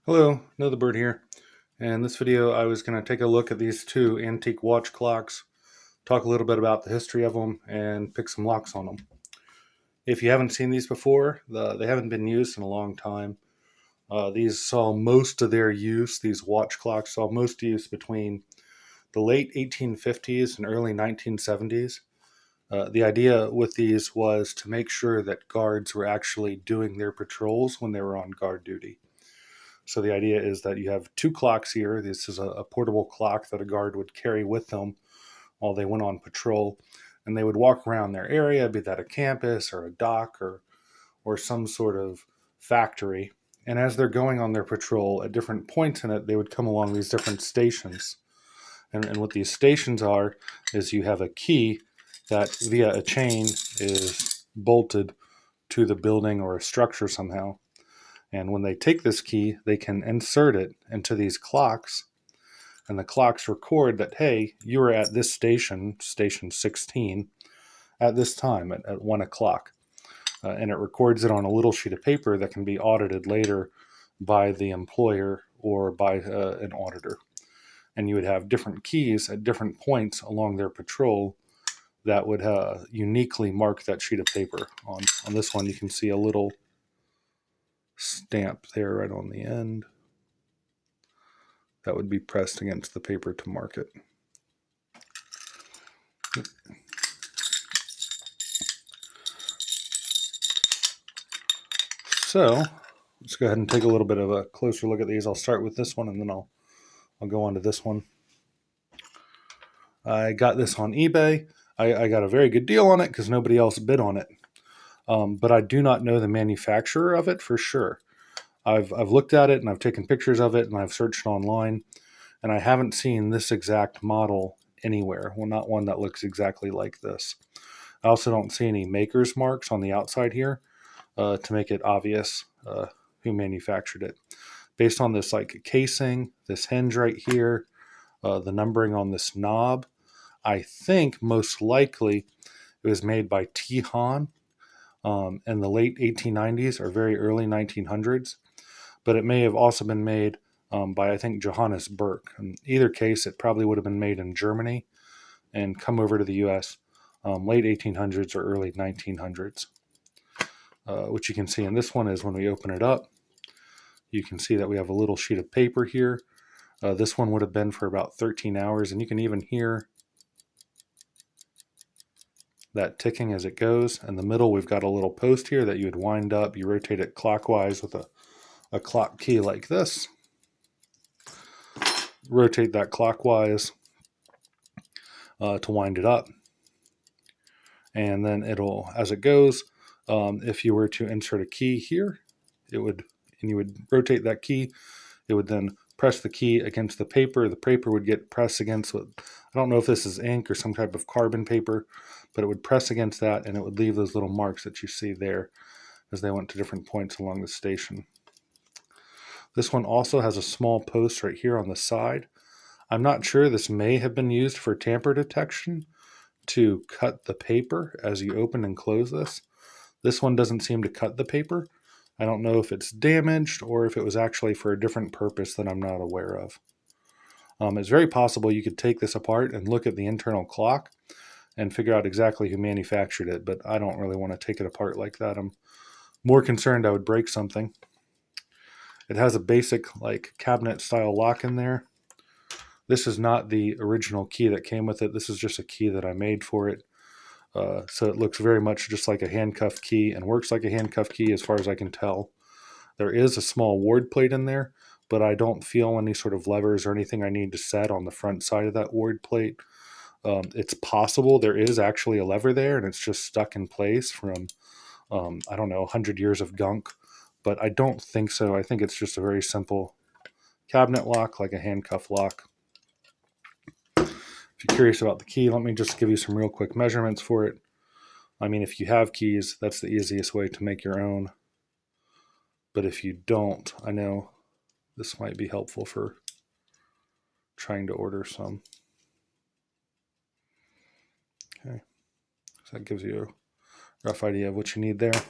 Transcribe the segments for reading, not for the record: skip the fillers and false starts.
Hello, Another Bird here. In this video, I was going to take a look at these two antique watch clocks, talk a little bit about the history of them, and pick some locks on them. If you haven't seen these before, they haven't been used in a long time. These saw most of their use, these watch clocks saw most use between the late 1850s and early 1970s. The idea with these was to make sure that guards were actually doing their patrols when they were on guard duty. So the idea is that you have two clocks here. This is a portable clock that a guard would carry with them while they went on patrol. And they would walk around their area, be that a campus or a dock or some sort of factory. And as they're going on their patrol, at different points in it, they would come along these different stations. And what these stations are is you have a key that via a chain is bolted to the building or a structure somehow. And when they take this key, they can insert it into these clocks, and the clocks record that, hey, you were at this station, station 16, at this time at 1 o'clock. And it records it on a little sheet of paper that can be audited later by the employer or by an auditor. And you would have different keys at different points along their patrol that would uniquely mark that sheet of paper. On this one, you can see a little stamp there right on the end that would be pressed against the paper to mark it. So let's go ahead and take a little bit of a closer look at these. I'll start with this one and then I'll go on to this one. I got this on eBay. I got a very good deal on it because nobody else bid on it. But I do not know the manufacturer of it for sure. I've looked at it and I've taken pictures of it and I've searched online, and I haven't seen this exact model anywhere. Well, not one that looks exactly like this. I also don't see any maker's marks on the outside here to make it obvious who manufactured it. Based on this like casing, this hinge right here, the numbering on this knob, I think most likely it was made by Hahn in the late 1890s or very early 1900s, but it may have also been made by, I think, Johannes Burke. In either case, it probably would have been made in Germany and come over to the U.S. Late 1800s or early 1900s. What you can see in this one is when we open it up, you can see that we have a little sheet of paper here. This one would have been for about 13 hours, and you can even hear that ticking as it goes. In the middle, we've got a little post here that you would wind up. You rotate it clockwise with a clock key like this. Rotate that clockwise to wind it up. And then it'll, as it goes, if you were to insert a key here, it would, and you would rotate that key, it would then press the key against the paper. The paper would get pressed against what, I don't know if this is ink or some type of carbon paper, but it would press against that and it would leave those little marks that you see there as they went to different points along the station. This one also has a small post right here on the side. I'm not sure, this may have been used for tamper detection to cut the paper as you open and close this. This one doesn't seem to cut the paper. I don't know if it's damaged or if it was actually for a different purpose that I'm not aware of. It's very possible you could take this apart and look at the internal clock and figure out exactly who manufactured it, but I don't really want to take it apart like that. I'm more concerned I would break something. It has a basic like cabinet style lock in there. This is not the original key that came with it. This is just a key that I made for it. So it looks very much just like a handcuff key and works like a handcuff key as far as I can tell. There is a small ward plate in there, but I don't feel any sort of levers or anything I need to set on the front side of that ward plate. It's possible there is actually a lever there and it's just stuck in place from, I don't know, 100 years of gunk, but I don't think so. I think it's just a very simple cabinet lock, like a handcuff lock. If you're curious about the key, let me just give you some real quick measurements for it. I mean, if you have keys, that's the easiest way to make your own. But if you don't, I know this might be helpful for trying to order some. Okay, so that gives you a rough idea of what you need there.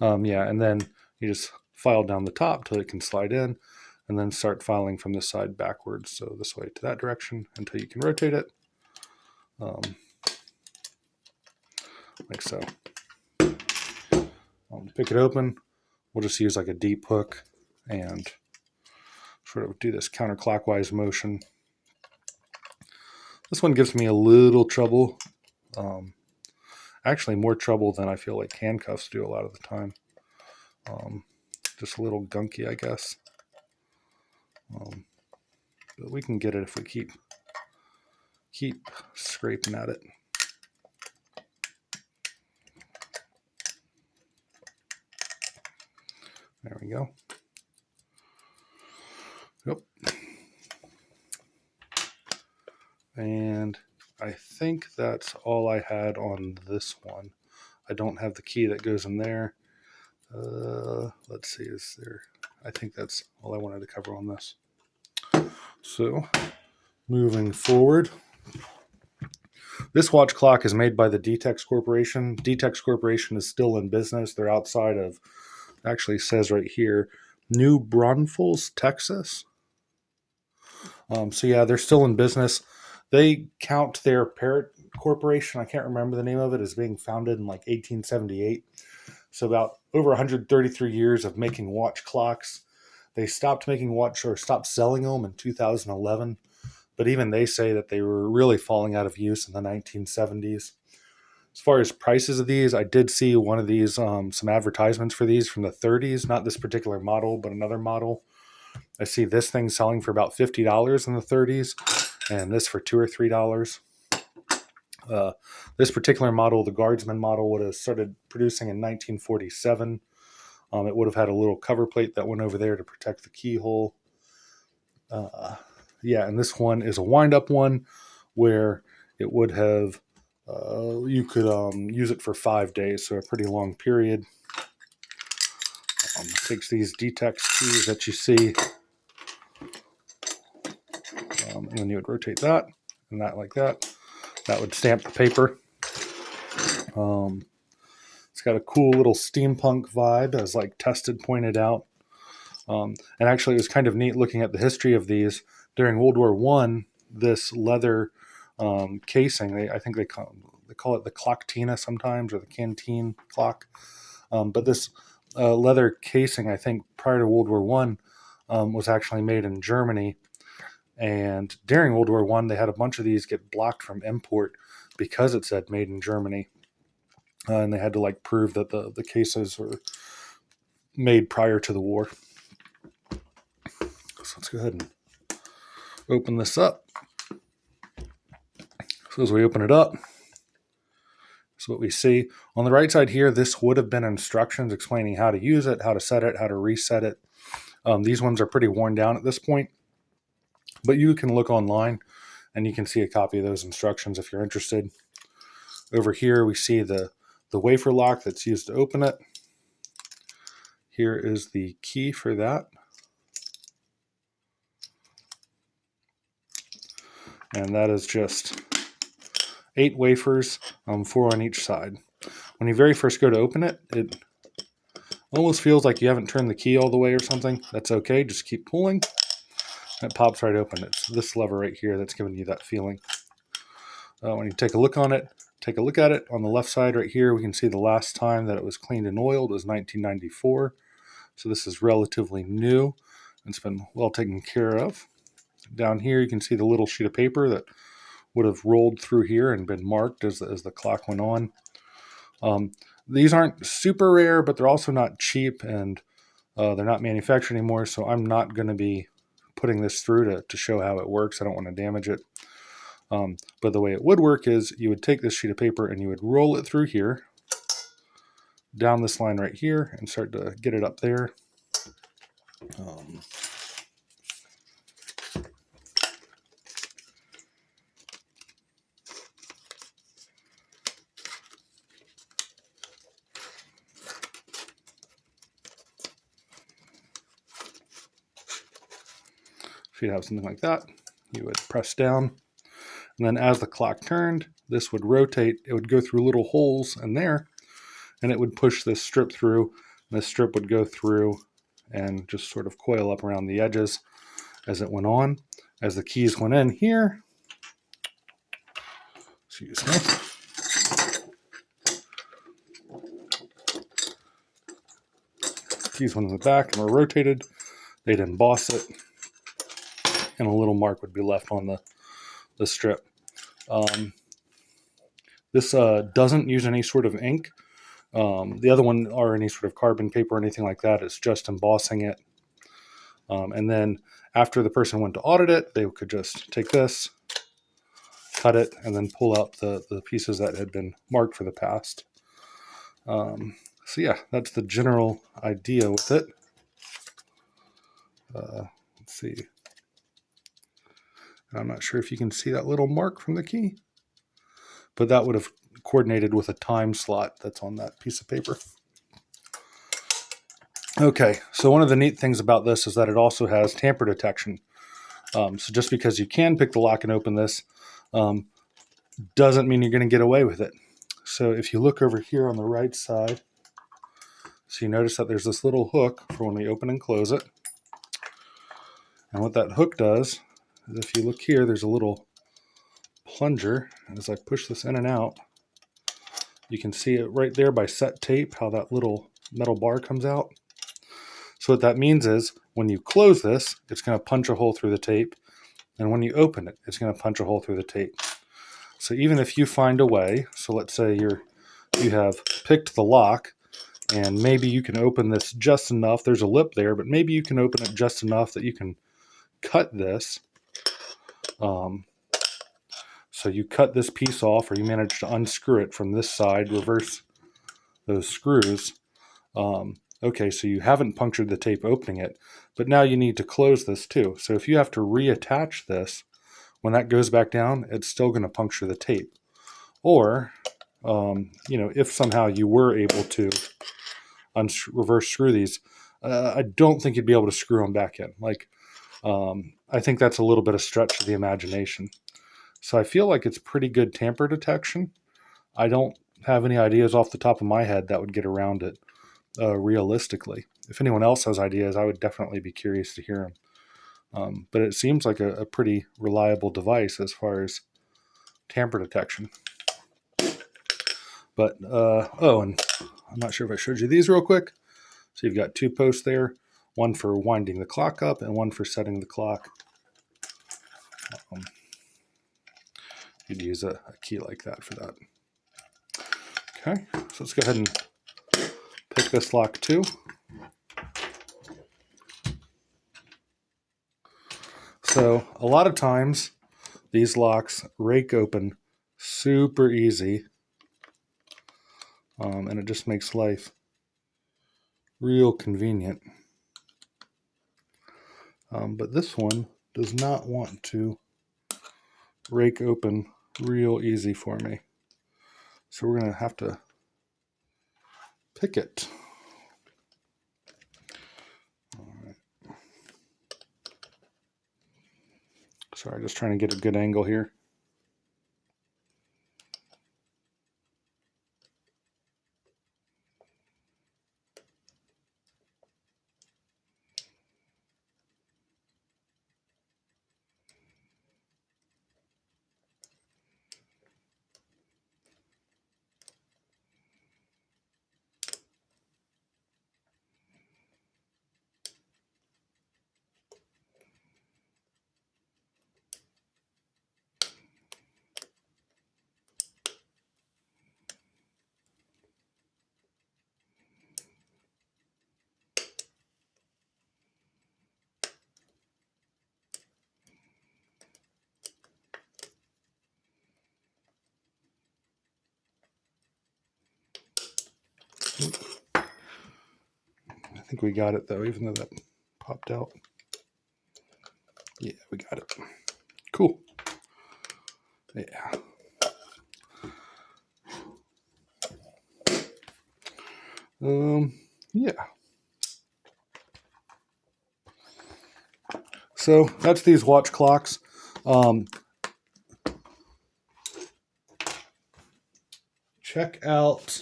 Yeah, and then you just file down the top till it can slide in, and then start filing from this side backwards. So this way to that direction until you can rotate it. Like so. Pick it open. We'll just use like a deep hook and sort of do this counterclockwise motion. This one gives me a little trouble. Actually more trouble than I feel like handcuffs do a lot of the time. Just a little gunky, I guess. But we can get it if we keep scraping at it. There we go. Yep. And I think that's all I had on this one. I don't have the key that goes in there. Let's see, is there... I think that's all I wanted to cover on this. So, moving forward. This watch clock is made by the Detex Corporation. Detex Corporation is still in business. They're outside of, actually says right here, New Braunfels, Texas. So yeah, they're still in business. They count their parent corporation, I can't remember the name of it, as being founded in like 1878. So about over 133 years of making watch clocks. They stopped making stopped selling them in 2011. But even they say that they were really falling out of use in the 1970s. As far as prices of these, I did see one of these, some advertisements for these from the 30s, not this particular model, but another model. I see this thing selling for about $50 in the 30s, and this for $2 or $3. This particular model, the Guardsman model, would have started producing in 1947. It would have had a little cover plate that went over there to protect the keyhole. Yeah, and this one is a wind-up one where it would have, you could use it for 5 days, so a pretty long period. Takes these Detex keys that you see, and then you would rotate that and that like that. That would stamp the paper. It's got a cool little steampunk vibe, as like Tested pointed out. And actually, it was kind of neat looking at the history of these. During World War I, this leather casing, I think they call it the clocktina sometimes, or the canteen clock. But this leather casing, I think prior to World War I, was actually made in Germany. And during World War I, they had a bunch of these get blocked from import because it said made in Germany. And they had to like prove that the cases were made prior to the war. So let's go ahead and open this up. So as we open it up, this is what we see. On the right side here, this would have been instructions explaining how to use it, how to set it, how to reset it. These ones are pretty worn down at this point. But you can look online and you can see a copy of those instructions if you're interested. Over here, we see the wafer lock that's used to open it. Here is the key for that. And that is just 8 wafers, 4 on each side. When you very first go to open it, it almost feels like you haven't turned the key all the way or something. That's okay, just keep pulling. It pops right open. It's this lever right here that's giving you that feeling. When you take a look at it on the left side right here, we can see the last time that it was cleaned and oiled was 1994. So this is relatively new. It's been well taken care of. Down here, you can see the little sheet of paper that would have rolled through here and been marked as the clock went on. These aren't super rare, but they're also not cheap, and they're not manufactured anymore, so I'm not going to be putting this through to show how it works. I don't want to damage it. But the way it would work is you would take this sheet of paper and you would roll it through here, down this line right here, and start to get it up there. If you'd have something like that, you would press down. And then as the clock turned, this would rotate. It would go through little holes in there, and it would push this strip through. And this strip would go through and just sort of coil up around the edges as it went on. As the keys went in here, excuse me, keys went in the back and were rotated. They'd emboss it, and a little mark would be left on the strip. This doesn't use any sort of ink. The other one, or any sort of carbon paper or anything like that, is just embossing it. And then after the person went to audit it, they could just take this, cut it, and then pull out the pieces that had been marked for the past. So yeah, that's the general idea with it. Let's see. I'm not sure if you can see that little mark from the key, but that would have coordinated with a time slot that's on that piece of paper. Okay, so one of the neat things about this is that it also has tamper detection. So just because you can pick the lock and open this doesn't mean you're going to get away with it. So if you look over here on the right side, so you notice that there's this little hook for when we open and close it. And what that hook does is, if you look here, there's a little plunger. And as I push this in and out, you can see it right there by set tape, how that little metal bar comes out. So what that means is, when you close this, it's going to punch a hole through the tape. And when you open it, it's going to punch a hole through the tape. So even if you find a way, so let's say you have picked the lock, and maybe you can open this just enough. There's a lip there, but maybe you can open it just enough that you can cut this. So you cut this piece off, or you manage to unscrew it from this side, reverse those screws. Okay, so you haven't punctured the tape opening it, but now you need to close this too. So if you have to reattach this, when that goes back down, it's still going to puncture the tape. Or, if somehow you were able to reverse screw these, I don't think you'd be able to screw them back in. I think that's a little bit of stretch of the imagination. So I feel like it's pretty good tamper detection. I don't have any ideas off the top of my head that would get around it realistically. If anyone else has ideas, I would definitely be curious to hear them. But it seems like a pretty reliable device as far as tamper detection. But, and I'm not sure if I showed you these real quick. So you've got two posts there, one for winding the clock up and one for setting the clock. You'd use a key like that for that. Okay, so let's go ahead and pick this lock too. So a lot of times these locks rake open super easy, and it just makes life real convenient. But this one does not want to rake open real easy for me. So we're going to have to pick it. All right. Sorry, just trying to get a good angle here. I think we got it though, even though that popped out. Yeah, we got it. Cool. Yeah. Yeah. So that's these watch clocks. Check out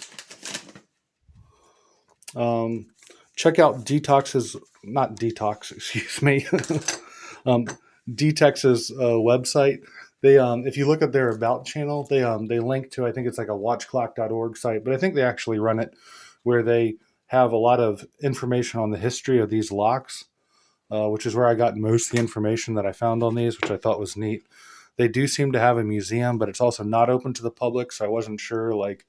check out Detox's, not Detox, excuse me, um, Detex's website. They, if you look at their About channel, they link to, I think it's like a watchclock.org site, but I think they actually run it where they have a lot of information on the history of these locks, which is where I got most of the information that I found on these, which I thought was neat. They do seem to have a museum, but it's also not open to the public, so I wasn't sure, like,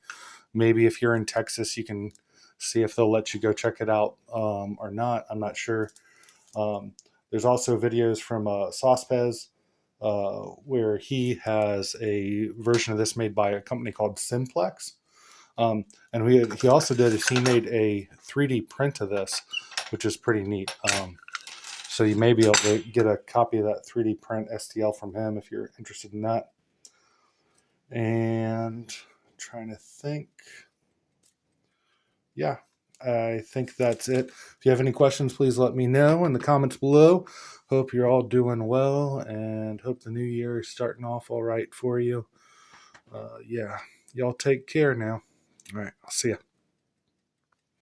maybe if you're in Texas, you can see if they'll let you go check it out or not. I'm not sure. There's also videos from SasPes where he has a version of this made by a company called Simplex. And he also did is he made a 3D print of this, which is pretty neat. So you may be able to get a copy of that 3D print STL from him if you're interested in that. And I'm trying to think. Yeah, I think that's it. If you have any questions, please let me know in the comments below. Hope you're all doing well and hope the new year is starting off all right for you. Yeah, y'all take care now. All right, I'll see ya.